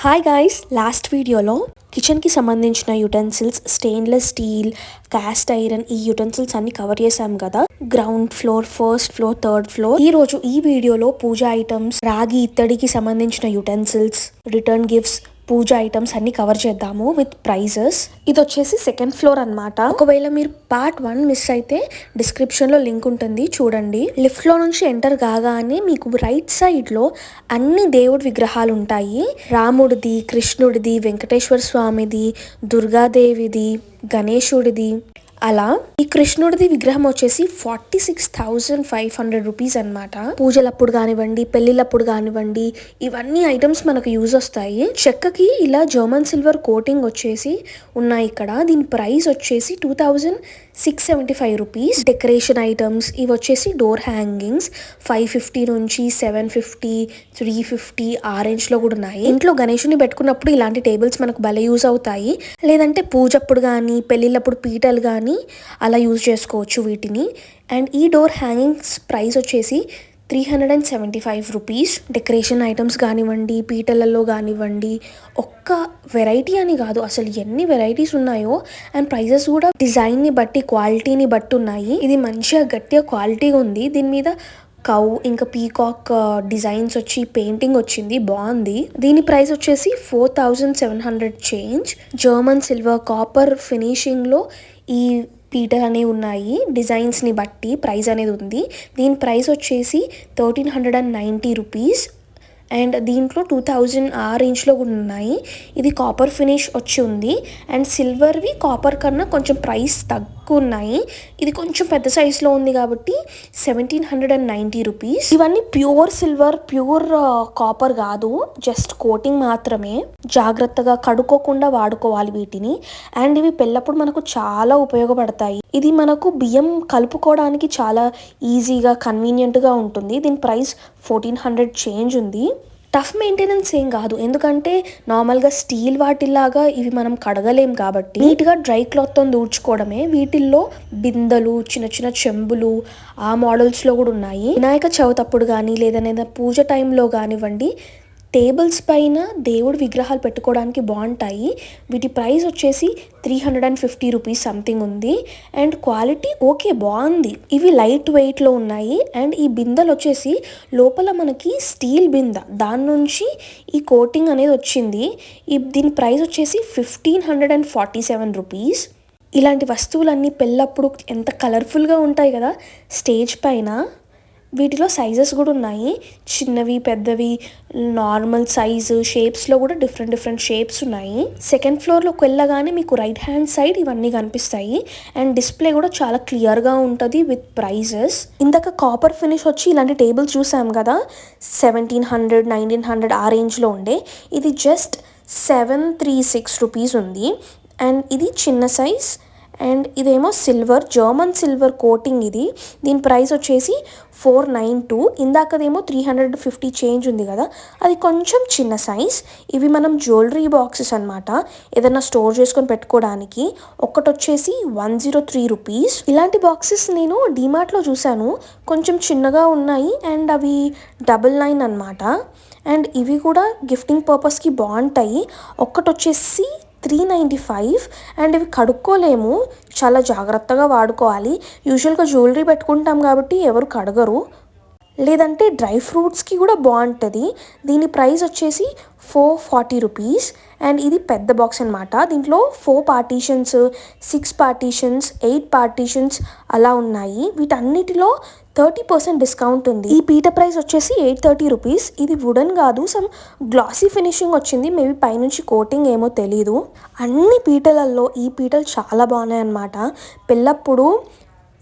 Hi guys, last వీడియోలో కిచెన్కి సంబంధించిన utensils, stainless steel, cast iron, ఈ యుటెన్సిల్స్ అన్ని కవర్ చేసాం కదా. Ground floor, first floor, third floor. ఈ రోజు ఈ వీడియోలో పూజా ఐటమ్స్, రాగి ఇత్తడికి సంబంధించిన యుటెన్సిల్స్, రిటర్న్ గిఫ్ట్స్, పూజ ఐటమ్స్ అన్ని కవర్ చేద్దాము విత్ ప్రైజెస్. ఇది వచ్చేసి సెకండ్ ఫ్లోర్ అన్నమాట. ఒకవేళ మీరు పార్ట్ 1 మిస్ అయితే డిస్క్రిప్షన్ లో లింక్ ఉంటుంది, చూడండి. లిఫ్ట్ లో నుంచి ఎంటర్ కాగానే మీకు రైట్ సైడ్ లో అన్ని దేవుడి విగ్రహాలు ఉంటాయి. రాముడిది, కృష్ణుడిది, వెంకటేశ్వర స్వామిది, దుర్గాదేవిది, గణేశుడిది. అలా ఈ కృష్ణుడిది విగ్రహం వచ్చేసి 46,500 రూపీస్ అనమాట. పూజలప్పుడు కానివ్వండి, పెళ్లిళ్ళప్పుడు కానివ్వండి, ఇవన్నీ ఐటమ్స్ మనకు యూజ్ వస్తాయి. చెక్కకి ఇలా జర్మన్ సిల్వర్ కోటింగ్ వచ్చేసి ఉన్నాయి ఇక్కడ. దీని ప్రైస్ వచ్చేసి 2,675 రూపీస్. డెకరేషన్ ఐటమ్స్ ఇవి వచ్చేసి డోర్ హ్యాంగింగ్స్ 550 నుంచి 750, 350 ఆ రేంజ్ లో కూడా ఉన్నాయి. ఇంట్లో గణేషుని పెట్టుకున్నప్పుడు ఇలాంటి టేబుల్స్ మనకు భలే యూజ్ అవుతాయి. లేదంటే పూజప్పుడు కానీ, పెళ్లిళ్ళప్పుడు పీటలు కానీ అలా యూజ్ చేసుకోవచ్చు వీటిని. అండ్ ఈ డోర్ హ్యాంగింగ్స్ ప్రైస్ వచ్చేసి 375 రూపీస్. డెకరేషన్ ఐటమ్స్ కానివ్వండి, పీటలలో కానివ్వండి, ఒక్క వెరైటీ అని కాదు, అసలు ఎన్ని వెరైటీస్ ఉన్నాయో. అండ్ ప్రైజెస్ కూడా డిజైన్ని బట్టి, క్వాలిటీని బట్టి ఉన్నాయి. ఇది మంచిగా గట్టిగా క్వాలిటీగా ఉంది. దీని మీద కౌ ఇంకా పీకాక్ డిజైన్స్ వచ్చి పెయింటింగ్ వచ్చింది, బాగుంది. దీని ప్రైస్ వచ్చేసి 4,700 change. German silver copper finishing లో ఈ పీటలు అనేవి ఉన్నాయి. డిజైన్స్ ని బట్టి ప్రైస్ అనేది ఉంది. దీని ప్రైస్ వచ్చేసి 1,390 రూపీస్. అండ్ దీంట్లో 2,000 ఆ రేంజ్లో కూడా ఉన్నాయి. ఇది కాపర్ ఫినిష్ వచ్చి ఉంది. అండ్ సిల్వర్వి కాపర్ కన్నా కొంచెం ప్రైస్ తక్కువ ఉన్నాయి. ఇది కొంచెం పెద్ద సైజులో ఉంది కాబట్టి 1,790 రూపీస్. ఇవన్నీ ప్యూర్ సిల్వర్, ప్యూర్ కాపర్ కాదు, జస్ట్ కోటింగ్ మాత్రమే. జాగ్రత్తగా కడుక్కోకుండా వాడుకోవాలి వీటిని. అండ్ ఇవి పెళ్ళప్పుడు మనకు చాలా ఉపయోగపడతాయి. ఇది మనకు బియ్యం కలుపుకోవడానికి చాలా ఈజీగా, కన్వీనియంట్గా ఉంటుంది. దీని ప్రైస్ 1,400 చేంజ్ ఉంది. టఫ్ మెయింటెనెన్స్ ఏం కాదు, ఎందుకంటే నార్మల్గా స్టీల్ వాటిలాగా ఇవి మనం కడగలేం కాబట్టి నీట్గా డ్రై క్లాత్తో దూడ్చుకోవడమే. వీటిల్లో బిందెలు, చిన్న చిన్న చెంబులు ఆ మోడల్స్లో కూడా ఉన్నాయి. వినాయక చవితి అప్పుడు కానీ, లేదా పూజ టైంలో కానివ్వండి, టేబుల్స్ పైన దేవుడి విగ్రహాలు పెట్టుకోవడానికి బాగుంటాయి. వీటి ప్రైస్ వచ్చేసి 350 రూపీస్ సంథింగ్ ఉంది. అండ్ క్వాలిటీ ఓకే, బాగుంది. ఇవి లైట్ వెయిట్లో ఉన్నాయి. అండ్ ఈ బిందెలు వచ్చేసి లోపల మనకి స్టీల్ బిందె, దాని నుంచి ఈ కోటింగ్ అనేది వచ్చింది. దీని ప్రైస్ వచ్చేసి 1,547 రూపీస్. ఇలాంటి వస్తువులన్నీ పెళ్ళప్పుడు ఎంత కలర్ఫుల్గా ఉంటాయి కదా స్టేజ్ పైన. వీటిలో సైజెస్ కూడా ఉన్నాయి, చిన్నవి, పెద్దవి, నార్మల్ సైజు, షేప్స్లో కూడా డిఫరెంట్ షేప్స్ ఉన్నాయి. సెకండ్ ఫ్లోర్లోకి వెళ్ళగానే మీకు రైట్ హ్యాండ్ సైడ్ ఇవన్నీ కనిపిస్తాయి. అండ్ డిస్ప్లే కూడా చాలా క్లియర్గా ఉంటుంది విత్ ప్రైజెస్. ఇందాక కాపర్ ఫినిష్ వచ్చి ఇలాంటి టేబుల్స్ చూసాం కదా, 1,700, 1,900 ఆ రేంజ్లో ఉండే. ఇది జస్ట్ 736 రూపీస్ ఉంది. అండ్ ఇది చిన్న సైజ్. అండ్ ఇదేమో సిల్వర్, జర్మన్ సిల్వర్ కోటింగ్ ఇది. దీని ప్రైస్ వచ్చేసి 492. ఇందాకదేమో 350 చేంజ్ ఉంది కదా, అది కొంచెం చిన్న సైజ్. ఇవి మనం జ్యువెలరీ బాక్సెస్ అనమాట, ఏదైనా స్టోర్ చేసుకొని పెట్టుకోవడానికి. ఒక్కటి వచ్చేసి 103 రూపీస్. ఇలాంటి బాక్సెస్ నేను డిమార్ట్లో చూసాను, కొంచెం చిన్నగా ఉన్నాయి. అండ్ అవి 99 అనమాట. అండ్ ఇవి కూడా గిఫ్టింగ్ పర్పస్కి బాగుంటాయి. ఒక్కటి వచ్చేసి 395. అండ్ ఇవి కడుక్కోలేము, చాలా జాగ్రత్తగా వాడుకోవాలి. యూజువల్గా జ్యువెలరీ పెట్టుకుంటాం కాబట్టి ఎవరు కడగరు. లేదంటే డ్రై ఫ్రూట్స్కి కూడా బాగుంటుంది. దీని ప్రైస్ వచ్చేసి 440 రూపీస్. అండ్ ఇది పెద్ద బాక్స్ అనమాట. దీంట్లో 4 పార్టీషన్స్, 6 పార్టీషన్స్, 8 పార్టీషన్స్ అలా ఉన్నాయి. వీటన్నిటిలో 30% డిస్కౌంట్ ఉంది. ఈ పీట ప్రైస్ వచ్చేసి 830 రూపీస్. ఇది వుడెన్ కాదు, సమ్ గ్లాసీ ఫినిషింగ్ వచ్చింది. మేబీ పైనుంచి కోటింగ్ ఏమో తెలీదు. అన్ని పీటలలో ఈ పీటలు చాలా బాగున్నాయి అన్నమాట. పెళ్ళప్పుడు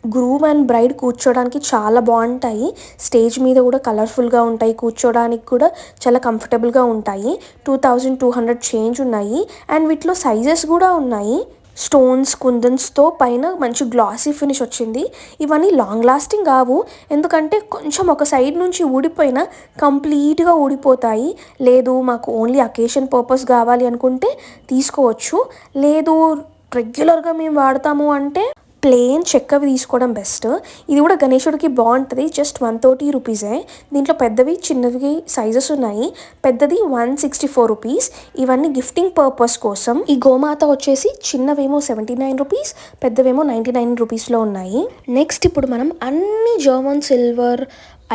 గ్రూమ్ అండ్ బ్రైడ్ కూర్చోడానికి చాలా బాగుంటాయి. స్టేజ్ మీద కూడా కలర్ఫుల్గా ఉంటాయి, కూర్చోడానికి కూడా చాలా కంఫర్టబుల్గా ఉంటాయి. 2,200 చేంజ్ ఉన్నాయి. అండ్ వీటిలో సైజెస్ కూడా ఉన్నాయి. స్టోన్స్, కుందన్స్తో పైన మంచి గ్లాసీ ఫినిష్ వచ్చింది. ఇవన్నీ లాంగ్ లాస్టింగ్ కావు, ఎందుకంటే కొంచెం ఒక సైడ్ నుంచి ఊడిపోయినా కంప్లీట్గా ఊడిపోతాయి. లేదు మాకు ఓన్లీ అకేషన్ పర్పస్ కావాలి అనుకుంటే తీసుకోవచ్చు. లేదు రెగ్యులర్గా మేము వాడతాము అంటే ప్లెయిన్ చెక్కవి తీసుకోవడం బెస్ట్. ఇది కూడా గణేశుడికి బాగుంటుంది. జస్ట్ 130 రూపీసే. దీంట్లో పెద్దవి చిన్నవి సైజెస్ ఉన్నాయి. పెద్దది 164 రూపీస్. ఇవన్నీ గిఫ్టింగ్ పర్పస్ కోసం. ఈ గోమాత వచ్చేసి చిన్నవేమో 79 రూపీస్, పెద్దవేమో 99 రూపీస్లో ఉన్నాయి. నెక్స్ట్ ఇప్పుడు మనం అన్ని జర్మన్ సిల్వర్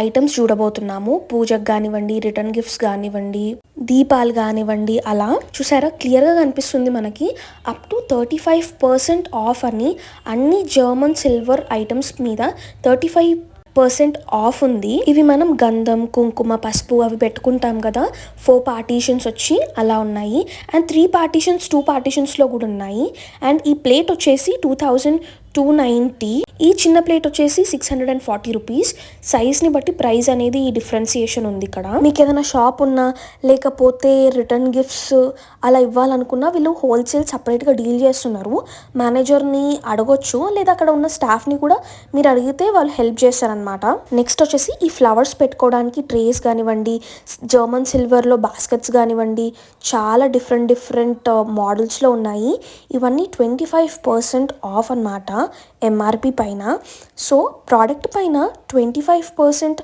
ఐటమ్స్ చూడబోతున్నాము. పూజకు కానివ్వండి, రిటర్న్ గిఫ్ట్స్ కానివ్వండి, దీపాలు కానివ్వండి, అలా చూసారా క్లియర్గా కనిపిస్తుంది మనకి. అప్ టు 35% ఆఫ్ అని అన్ని జర్మన్ సిల్వర్ ఐటమ్స్ మీద 35% ఆఫ్ ఉంది. ఇవి మనం గంధం, కుంకుమ, పసుపు అవి పెట్టుకుంటాం కదా, 4 పార్టీషన్స్ వచ్చి అలా ఉన్నాయి. అండ్ 3 పార్టీషన్స్ 2 పార్టీషన్స్లో కూడా ఉన్నాయి. అండ్ ఈ ప్లేట్ వచ్చేసి 2290. ఈ చిన్న ప్లేట్ వచ్చేసి 640 రూపీస్. సైజ్ని బట్టి ప్రైస్ అనేది డిఫరెన్సియేషన్ ఉంది ఇక్కడ. మీకు ఏదైనా షాప్ ఉన్నా లేకపోతే రిటర్న్ గిఫ్ట్స్ అలా ఇవ్వాలనుకున్నా వీళ్ళు హోల్సేల్ సపరేట్గా డీల్ చేస్తున్నారు. మేనేజర్ని అడగొచ్చు, లేదా అక్కడ ఉన్న స్టాఫ్ని కూడా మీరు అడిగితే వాళ్ళు హెల్ప్ చేస్తారనమాట. నెక్స్ట్ వచ్చేసి ఈ ఫ్లవర్స్ పెట్టుకోవడానికి ట్రేస్ కానివ్వండి, జర్మన్ సిల్వర్లో బాస్కెట్స్ కానివ్వండి, చాలా డిఫరెంట్ మోడల్స్లో ఉన్నాయి. ఇవన్నీ 25% ఆఫ్ అన్నమాట ఎంఆర్పి పైన. సో ప్రోడక్ట్ పైన 25%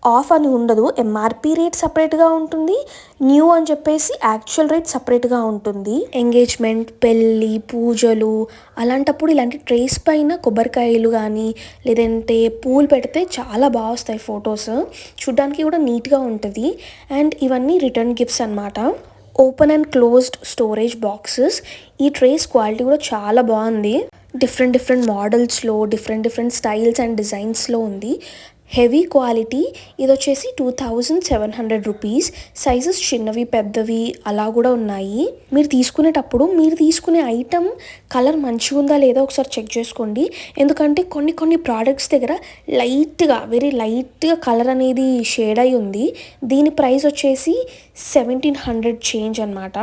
ఆఫ్ అని ఉండదు. ఎంఆర్పి రేట్ సపరేట్గా ఉంటుంది, న్యూ అని చెప్పేసి యాక్చువల్ రేట్ సపరేట్గా ఉంటుంది. ఎంగేజ్మెంట్, పెళ్ళి, పూజలు అలాంటప్పుడు ఇలాంటి ట్రేస్ పైన కొబ్బరికాయలు కానీ లేదంటే పూలు పెడితే చాలా బాగా వస్తాయి ఫొటోస్. చూడ్డానికి కూడా నీట్గా ఉంటుంది. అండ్ ఇవన్నీ రిటర్న్ గిఫ్ట్స్ అన్నమాట. Open and closed storage boxes. ఈ ట్రేస్ క్వాలిటీ కూడా చాలా బాగుంది. డిఫరెంట్ మోడల్స్లో డిఫరెంట్ స్టైల్స్ అండ్ డిజైన్స్లో ఉంది. Heavy quality. ఇది వచ్చేసి 2700 రూపీస్. సైజెస్ చిన్నవి పెద్దవి అలా కూడా ఉన్నాయి. మీరు తీసుకునేటప్పుడు మీరు తీసుకునే ఐటమ్ కలర్ మంచిగా ఉందా లేదా ఒకసారి చెక్ చేసుకోండి. ఎందుకంటే కొన్ని ప్రోడక్ట్స్ దగ్గర వెరీ లైట్గా కలర్ అనేది షేడ్ అయి ఉంది. దీని ప్రైస్ వచ్చేసి 1700 చేంజ్ అనమాట.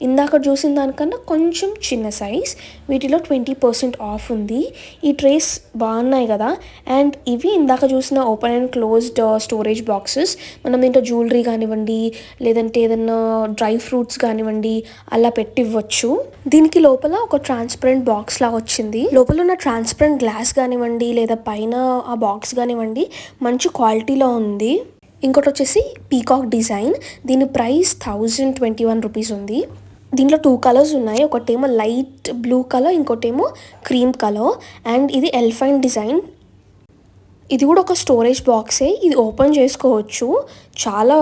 ఇందాక చూసిన దానికన్నా కొంచెం చిన్న సైజ్. వీటిలో 20% ఆఫ్ ఉంది. ఈ ట్రేస్ బాగున్నాయి కదా. అండ్ ఇవి ఇందాక చూసిన open and closed storage boxes. మనం దీంట్లో జ్యువెలరీ కానివ్వండి, లేదంటే ఏదన్నా డ్రై ఫ్రూట్స్ కానివ్వండి అలా పెట్టి ఇవ్వచ్చు. దీనికి లోపల ఒక ట్రాన్స్పరెంట్ బాక్స్ లాగా వచ్చింది. లోపల ఉన్న ట్రాన్స్పరెంట్ గ్లాస్ కానివ్వండి లేదా పైన ఆ బాక్స్ కానివ్వండి మంచి క్వాలిటీలో ఉంది. ఇంకోటి వచ్చేసి పీకాక్ డిజైన్. దీని ప్రైస్ 1021 రూపీస్ ఉంది. దీంట్లో 2 కలర్స్ ఉన్నాయి. ఒకటేమో లైట్ బ్లూ కలర్, ఇంకోటేమో క్రీమ్ కలర్. అండ్ ఇది ఎలిఫెంట్ డిజైన్. ఇది కూడా ఒక స్టోరేజ్ బాక్సే. ఇది ఓపెన్ చేసుకోవచ్చు. చాలా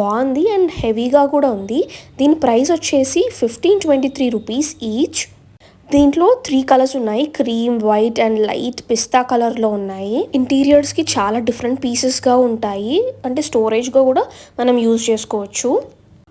బాగుంది అండ్ హెవీగా కూడా ఉంది. దీని ప్రైస్ వచ్చేసి 1523 రూపీస్ ఈచ్. దీంట్లో 3 కలర్స్ ఉన్నాయి. క్రీమ్, వైట్ అండ్ లైట్ పిస్తా కలర్లో ఉన్నాయి. ఇంటీరియర్స్కి చాలా డిఫరెంట్ పీసెస్గా ఉంటాయి. అంటే స్టోరేజ్గా కూడా మనం యూజ్ చేసుకోవచ్చు.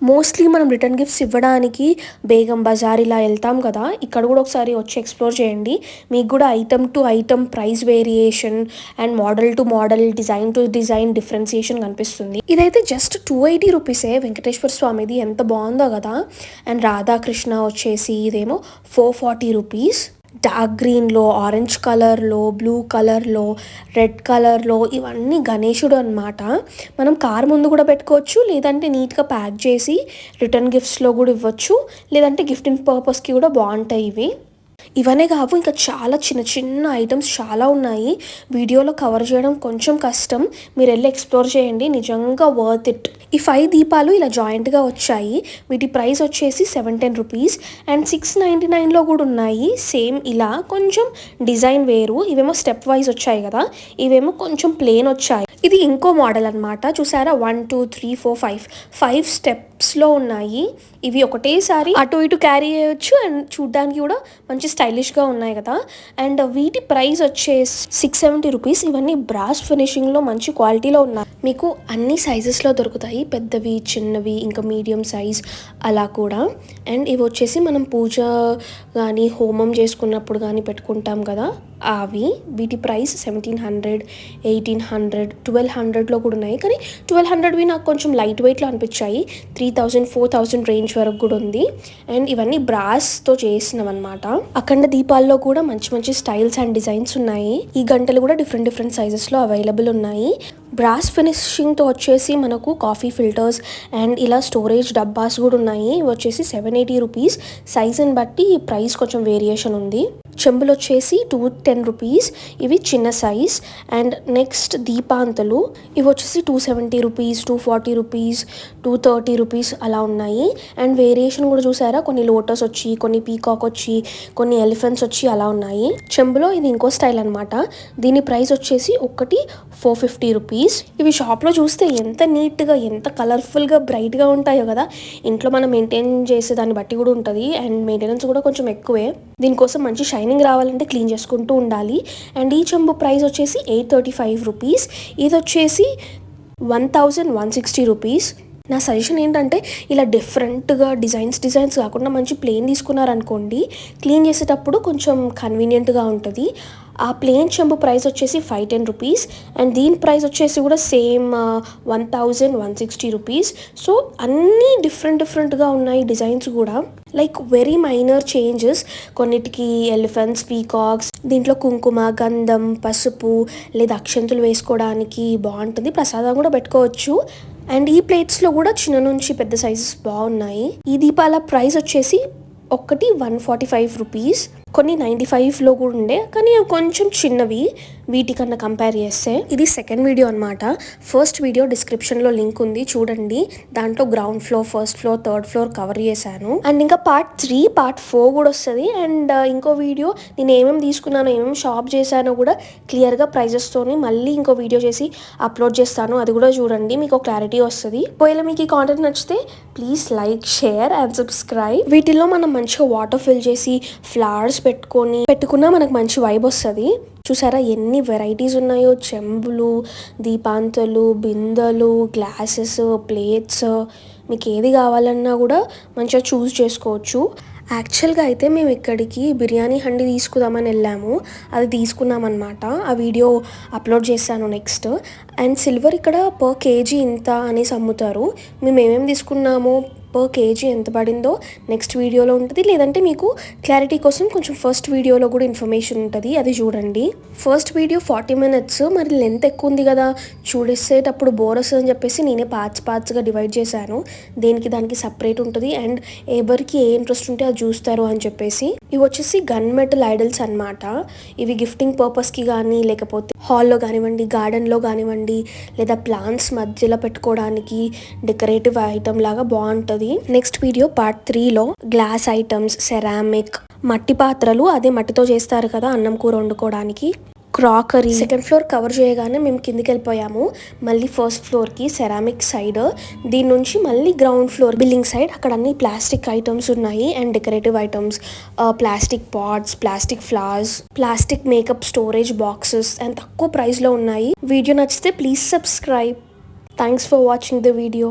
మోస్ట్లీ మనం రిటర్న్ గిఫ్ట్స్ ఇవ్వడానికి బేగం బజార్ ఇలా వెళ్తాం కదా, ఇక్కడ కూడా ఒకసారి వచ్చి ఎక్స్ప్లోర్ చేయండి. మీకు కూడా item to item price variation and model to model, design to design differentiation కనిపిస్తుంది. ఇదైతే జస్ట్ 280 రూపీసే. వెంకటేశ్వర స్వామిది ఎంత బాగుందో కదా. అండ్ రాధాకృష్ణ వచ్చేసి ఇదేమో 440 రూపీస్. డార్క్ గ్రీన్లో, ఆరెంజ్ కలర్లో, బ్లూ కలర్లో, రెడ్ కలర్లో ఇవన్నీ గణేశుడు అనమాట. మనం కార్ ముందు కూడా పెట్టుకోవచ్చు, లేదంటే నీట్గా ప్యాక్ చేసి రిటర్న్ గిఫ్ట్స్లో కూడా ఇవ్వచ్చు, లేదంటే గిఫ్టింగ్ పర్పస్కి కూడా బాగుంటాయి ఇవి. ఇవనే కావు ఇంకా చాలా చిన్న ఐటమ్స్ చాలా ఉన్నాయి. వీడియోలో కవర్ చేయడం కొంచెం కష్టం. మీరు వెళ్ళి ఎక్స్ప్లోర్ చేయండి, నిజంగా వర్త్ ఇట్. ఈ 5 దీపాలు ఇలా జాయింట్గా వచ్చాయి. వీటి ప్రైస్ వచ్చేసి 710 రూపీస్. అండ్ 699లో కూడా ఉన్నాయి. సేమ్ ఇలా కొంచెం డిజైన్ వేరు. ఇవేమో స్టెప్ వైజ్ వచ్చాయి కదా, ఇవేమో కొంచెం ప్లేన్ వచ్చాయి. ఇది ఇంకో మోడల్ అనమాట. చూసారా 1 2 3 4 5 స్టెప్స్లో ఉన్నాయి. ఇవి ఒకటేసారి అటు ఇటు క్యారీ చేయొచ్చు అండ్ చూడ్డానికి కూడా మంచి స్టైలిష్గా ఉన్నాయి కదా. అండ్ వీటి ప్రైస్ వచ్చేసి 670 రూపీస్. ఇవన్నీ బ్రాస్ ఫినిషింగ్లో మంచి క్వాలిటీలో ఉన్నాయి. మీకు అన్ని సైజెస్లో దొరుకుతాయి, పెద్దవి, చిన్నవి, ఇంకా మీడియం సైజ్ అలా కూడా. అండ్ ఇవి వచ్చేసి మనం పూజ కానీ హోమం చేసుకున్నప్పుడు కానీ పెట్టుకుంటాం కదా అవి. వీటి ప్రైస్ 1700, 1800, 1200లో కూడా ఉన్నాయి. కానీ 1200వి నాకు కొంచెం లైట్ వెయిట్లో అనిపించాయి. 3000, 4000 రేంజ్ వరకు కూడా ఉంది. అండ్ ఇవన్నీ బ్రాస్తో చేసినవి అనమాట. అఖండ దీపాల్లో కూడా మంచి స్టైల్స్ అండ్ డిజైన్స్ ఉన్నాయి. ఈ గంటలు కూడా డిఫరెంట్ సైజెస్లో అవైలబుల్ ఉన్నాయి. బ్రాస్ ఫినిషింగ్తో వచ్చేసి మనకు కాఫీ ఫిల్టర్స్ అండ్ ఇలా స్టోరేజ్ డబ్బాస్ కూడా ఉన్నాయి. ఇవి వచ్చేసి 780 రూపీస్. సైజుని బట్టి ప్రైస్ కొంచెం వేరియేషన్ ఉంది. చెంబులు వచ్చేసి 210 రూపీస్, ఇవి చిన్న సైజ్. అండ్ నెక్స్ట్ దీపాంతలు, ఇవి వచ్చేసి 270 రూపీస్, 240 రూపీస్, 230 రూపీస్ అలా ఉన్నాయి. అండ్ వేరియేషన్ కూడా చూసారా, కొన్ని లోటస్ వచ్చి, కొన్ని పీకాక్ వచ్చి, కొన్ని ఎలిఫెంట్స్ వచ్చి అలా ఉన్నాయి. చెంబులో ఇది ఇంకో స్టైల్ అనమాట. దీని ప్రైస్ వచ్చేసి ఒకటి 450 రూపీస్. ఇవి షాప్లో చూస్తే ఎంత నీట్గా, ఎంత కలర్ఫుల్గా, బ్రైట్గా ఉంటాయో కదా. ఇంట్లో మనం మెయింటైన్ చేసే దాన్ని బట్టి కూడా ఉంటుంది. అండ్ మెయింటెనెన్స్ కూడా కొంచెం ఎక్కువే. దీనికోసం మంచి షైనింగ్ రావాలంటే క్లీన్ చేసుకుంటూ ఉండాలి. అండ్ ఈ చెంబు ప్రైస్ వచ్చేసి 835 రూపీస్. ఇది వచ్చేసి 1160 రూపీస్. నా సజెషన్ ఏంటంటే ఇలా డిఫరెంట్గా డిజైన్స్ కాకుండా మంచి ప్లెయిన్ తీసుకున్నారనుకోండి, క్లీన్ చేసేటప్పుడు కొంచెం కన్వీనియంట్గా ఉంటుంది. ఆ ప్లెయిన్ చెంబు ప్రైస్ వచ్చేసి 510 రూపీస్. అండ్ దీని ప్రైస్ వచ్చేసి కూడా సేమ్ 1160 రూపీస్. సో అన్నీ డిఫరెంట్గా ఉన్నాయి డిజైన్స్ కూడా. Like very minor changes. కొన్నిటికి ఎలిఫెంట్స్, పీకాక్స్, దీంట్లో కుంకుమ, గంధం, పసుపు లేదా అక్షంతులు వేసుకోవడానికి బాగుంటుంది. ప్రసాదం కూడా పెట్టుకోవచ్చు. అండ్ ఈ ప్లేట్స్లో కూడా చిన్న నుంచి పెద్ద సైజెస్ బాగున్నాయి. ఈ దీపాల ప్రైస్ వచ్చేసి ఒకటి 145 రూపీస్. కొన్ని 95లో కూడా ఉండే, కానీ అవి కొంచెం చిన్నవి వీటికన్నా కంపేర్ చేస్తే. ఇది సెకండ్ వీడియో అనమాట. ఫస్ట్ వీడియో డిస్క్రిప్షన్లో లింక్ ఉంది, చూడండి. దాంట్లో ground floor, first floor, third floor cover చేశాను. అండ్ ఇంకా పార్ట్ 3, పార్ట్ 4 కూడా వస్తుంది. అండ్ ఇంకో వీడియో నేను ఏమేమి తీసుకున్నానో, ఏమేమి షాప్ చేశానో కూడా క్లియర్గా ప్రైజెస్తోని మళ్ళీ ఇంకో వీడియో చేసి అప్లోడ్ చేస్తాను. అది కూడా చూడండి, మీకు క్లారిటీ వస్తుంది. ఒకవేళ మీకు ఈ కాంటెంట్ నచ్చితే please like, share and subscribe. వీటిల్లో మనం మంచిగా వాటర్ ఫిల్ చేసి ఫ్లవర్స్ పెట్టుకున్నా మనకు మంచి వైబ్ వస్తుంది. చూసారా ఎన్ని వెరైటీస్ ఉన్నాయో, చెంబులు, దీపాంతలు, బిందెలు, గ్లాసెస్, ప్లేట్స్. మీకు ఏది కావాలన్నా కూడా మంచిగా చూస్ చేసుకోవచ్చు. యాక్చువల్గా అయితే మేము ఇక్కడికి బిర్యానీ హండి తీసుకుందామని వెళ్ళాము, అది తీసుకున్నాం అనమాట. ఆ వీడియో అప్లోడ్ చేశాను నెక్స్ట్. అండ్ సిల్వర్ ఇక్కడ పర్ కేజీ ఇంత అనేసి అమ్ముతారు. మేము ఏమేమి తీసుకున్నామో, పర్ కేజీ ఎంత పడిందో నెక్స్ట్ వీడియోలో ఉంటుంది. లేదంటే మీకు క్లారిటీ కోసం కొంచెం ఫస్ట్ వీడియోలో కూడా ఇన్ఫర్మేషన్ ఉంటుంది, అది చూడండి. ఫస్ట్ వీడియో 40 minutes, మరి లెంత్ ఎక్కువ ఉంది కదా, చూడేసేటప్పుడు బోర్ వస్తుందని చెప్పేసి నేనే పార్ట్స్గా డివైడ్ చేశాను. దానికి సపరేట్ ఉంటుంది. అండ్ ఎవరికి ఏ ఇంట్రెస్ట్ ఉంటే అది చూస్తారు అని చెప్పేసి. ఇవి వచ్చేసి గన్ మెటల్ ఐడల్స్ అనమాట. ఇవి గిఫ్టింగ్ పర్పస్కి కానీ, లేకపోతే హాల్లో కానివ్వండి, గార్డెన్లో కానివ్వండి, లేదా ప్లాంట్స్ మధ్యలో పెట్టుకోవడానికి డెకరేటివ్ ఐటమ్ లాగా బాగుంటుంది. నెక్స్ట్ వీడియో పార్ట్ 3లో గ్లాస్ ఐటమ్స్, సెరామిక్, మట్టి పాత్రలు, అదే మట్టితో చేస్తారు కదా అన్నం కూర వండుకోవడానికి, క్రాకరీ. సెకండ్ ఫ్లోర్ కవర్ చేయగానే మేము కిందికి వెళ్ళిపోయాము. మళ్ళీ ఫస్ట్ ఫ్లోర్కి సెరామిక్ సైడ్, దీని నుంచి మళ్ళీ గ్రౌండ్ ఫ్లోర్ బిల్డింగ్ సైడ్. అక్కడ అన్ని ప్లాస్టిక్ ఐటమ్స్ ఉన్నాయి and decorative items, plastic pots, plastic flowers, plastic makeup storage boxes and తక్కువ ప్రైస్లో ఉన్నాయి. వీడియో నచ్చితే please subscribe. Thanks for watching the video.